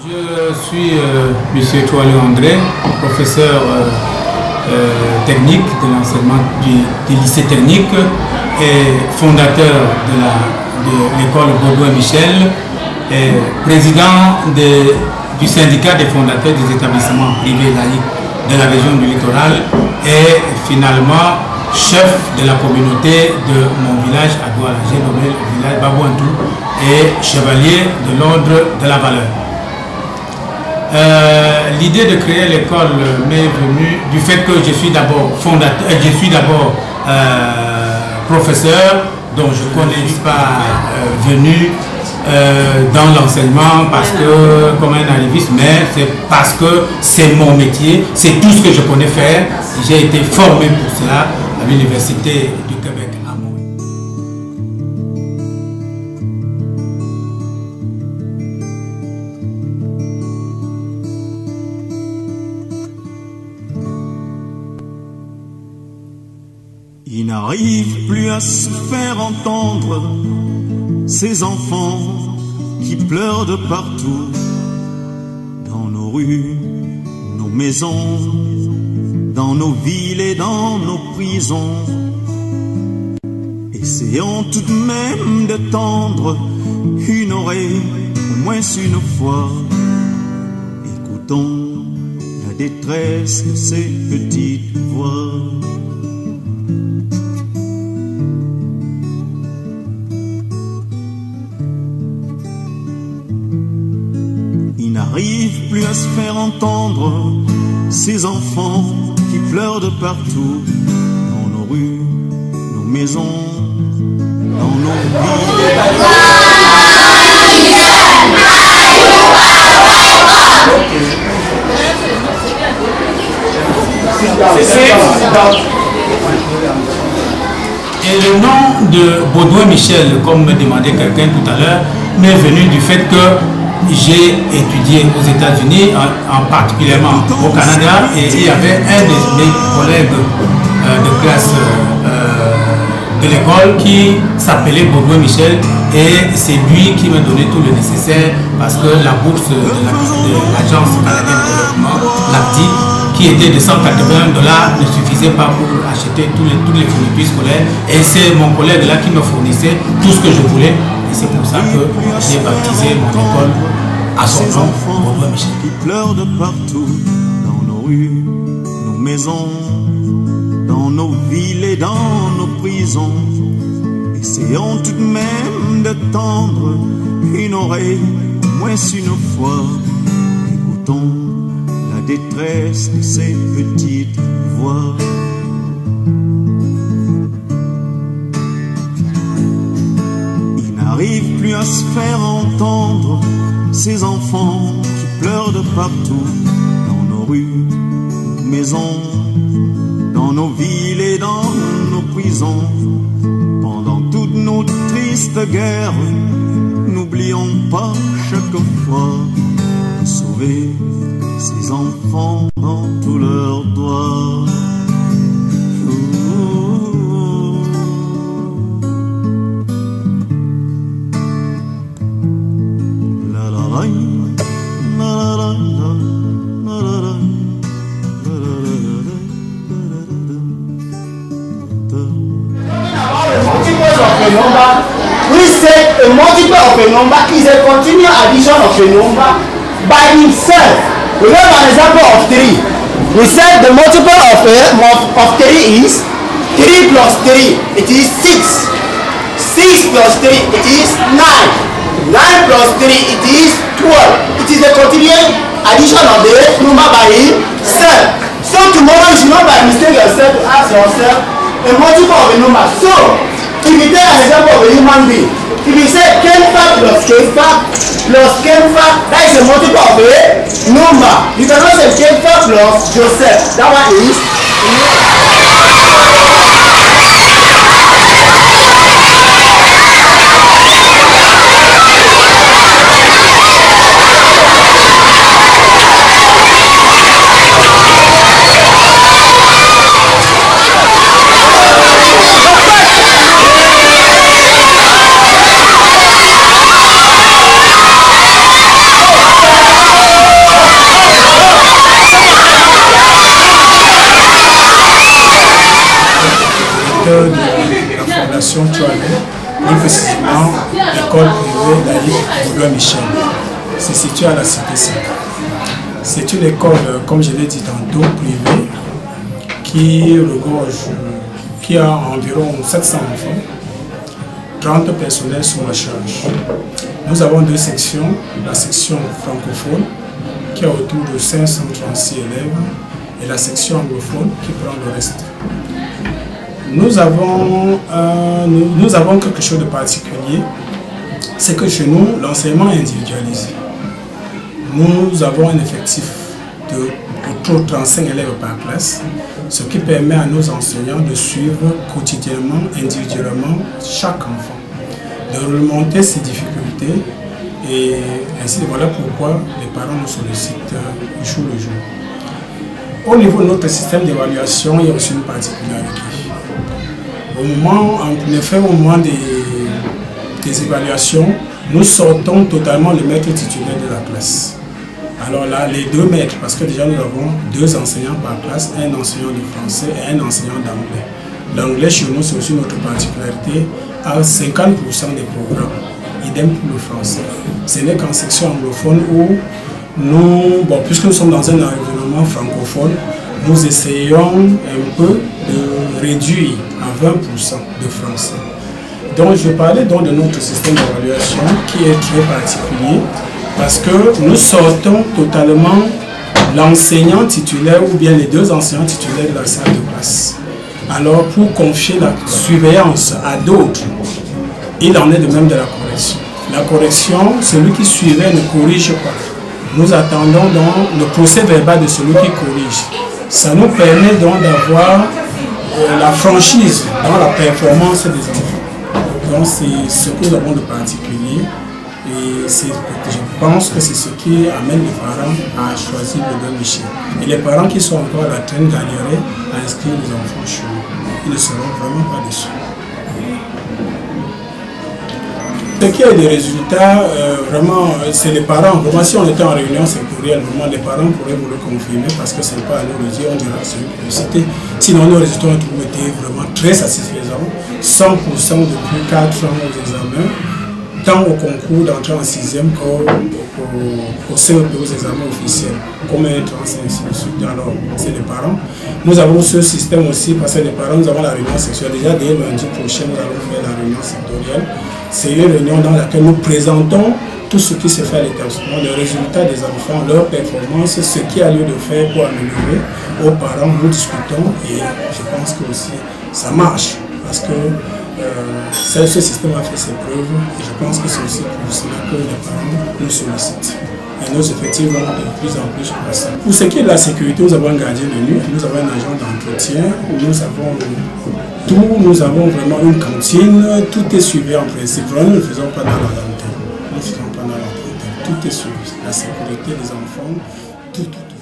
Je suis M. Toilé André, professeur technique de l'enseignement du lycée technique et fondateur de l'école Baudouin-Michel, et président du syndicat des fondateurs des établissements privés laïcs de la région du littoral et finalement chef de la communauté de mon village à Douala. J'ai nommé le village Babouantou et chevalier de l'ordre de la valeur. L'idée de créer l'école m'est venue du fait que je suis d'abord professeur, donc je ne connais pas venu dans l'enseignement parce que comme un arriviste, mais c'est parce que c'est mon métier, c'est tout ce que je connais faire. J'ai été formé pour cela à l'Université du Québec à Montréal. Il n'arrive plus à se faire entendre ces enfants qui pleurent de partout, dans nos rues, nos maisons, dans nos villes et dans nos prisons. Essayons tout de même de tendre une oreille, au moins une fois. Écoutons la détresse de ces petites voix. Il n'arrive plus à se faire entendre ces enfants qui pleurent de partout, dans nos rues, nos maisons, dans nos villes. Et le nom de Baudouin-Michel, comme me demandait quelqu'un tout à l'heure, m'est venu du fait que j'ai étudié aux États-Unis, en particulièrement au Canada, et il y avait un de mes collègues de classe de l'école qui s'appelait Baudouin-Michel, et c'est lui qui m'a donné tout le nécessaire parce que la bourse de l'Agence canadienne de développement, l'ACTI, qui était de $181 ne suffisait pas pour acheter tous les fournitures scolaires, et c'est mon collègue là qui me fournissait tout ce que je voulais. C'est pour ça que j'ai baptisé mon école à son nom, Baudouin-Michel. Qui pleurent de partout, dans nos rues, nos maisons, dans nos villes et dans nos prisons. Essayons tout de même de tendre une oreille, au moins une fois. Écoutons la détresse de ces petites voix. N'arrive plus à se faire entendre ces enfants qui pleurent de partout, dans nos rues, nos maisons, dans nos villes et dans nos prisons. Pendant toutes nos tristes guerres, n'oublions pas chaque fois de sauver ces enfants dans tous leurs doigts. We said a multiple of a number is a continual addition of a number by itself. We have an example of 3. We said the multiple of 3 is 3 plus 3, it is 6. 6 plus 3, it is 9. 9 plus 3, it is 12. It is a continual addition of the number by itself. So tomorrow you should not by mistake yourself to ask yourself a multiple of a number. So if you take an example of a human being, if you say Kenfa plus Kenfa plus Kenfa, that is a multiple of a number. You cannot say Kenfa plus Joseph. That one is Baudouin Michel se situe à la Cité 5. C'est une école, comme je l'ai dit tantôt, privée, qui regorge, qui a environ 700 enfants, 30 personnels sous ma charge. Nous avons deux sections, la section francophone, qui a autour de 536 élèves, et la section anglophone, qui prend le reste. Nous avons quelque chose de particulier, c'est que chez nous, l'enseignement est individualisé. Nous avons un effectif de 35 élèves par classe, ce qui permet à nos enseignants de suivre quotidiennement, individuellement, chaque enfant, de remonter ses difficultés, et ainsi voilà pourquoi les parents nous sollicitent jour le jour. Au niveau de notre système d'évaluation, il y a aussi une particularité. Au moment des évaluations, nous sortons totalement le maître titulaire de la classe. Alors là, les deux maîtres, parce que déjà nous avons deux enseignants par classe, un enseignant de français et un enseignant d'anglais. L'anglais chez nous, c'est aussi notre particularité, à 50% des programmes. Idem pour le français. Ce n'est qu'en section anglophone où nous, puisque nous sommes dans un environnement francophone, nous essayons un peu de réduire à 20% de français. Donc je parlais donc de notre système d'évaluation qui est très particulier parce que nous sortons totalement l'enseignant titulaire ou bien les deux enseignants titulaires de la salle de classe. Alors pour confier la surveillance à d'autres, il en est de même de la correction. La correction, celui qui suivait ne corrige pas. Nous attendons donc le procès verbal de celui qui corrige. Ça nous permet donc d'avoir la franchise dans la performance des enfants. Donc c'est ce que nous avons de particulier et je pense que c'est ce qui amène les parents à choisir Baudouin Michel. Et les parents qui sont encore à la traîne gagneraient à inscrire les enfants chez nous. Ils ne seront vraiment pas déçus. Ce qui est des résultats, vraiment, c'est les parents. Vraiment, si on était en réunion sectorielle, vraiment, les parents pourraient vous le confirmer parce que ce n'est pas à nous de dire, on dira c'est une publicité. Sinon, nos résultats ont été vraiment très satisfaisants. 100% depuis 4 ans aux examens, tant au concours d'entrée en 6e qu'au CEP, aux examens officiels, comme un trans, ainsi de suite. Alors, c'est les parents. Nous avons ce système aussi parce que les parents, nous avons la réunion sexuelle. Déjà, dès lundi prochain, nous allons faire la réunion sectorielle. C'est une réunion dans laquelle nous présentons tout ce qui se fait à l'établissement, les résultats des enfants, leurs performances, ce qui a lieu de faire pour améliorer. Aux parents, nous discutons et je pense que aussi ça marche parce que ce système a fait ses preuves et je pense que c'est aussi pour cela que les parents nous sollicitent. Et nos effectifs vont de plus en plus croissant. Pour ce qui est de la sécurité, nous avons un gardien de nuit, nous avons un agent d'entretien, nous avons tout, nous avons vraiment une cantine, tout est suivi en principe. Vraiment, nous ne faisons pas dans la lanterne. Nous ne faisons pas dans la lanterne. Tout est suivi. La sécurité des enfants, tout.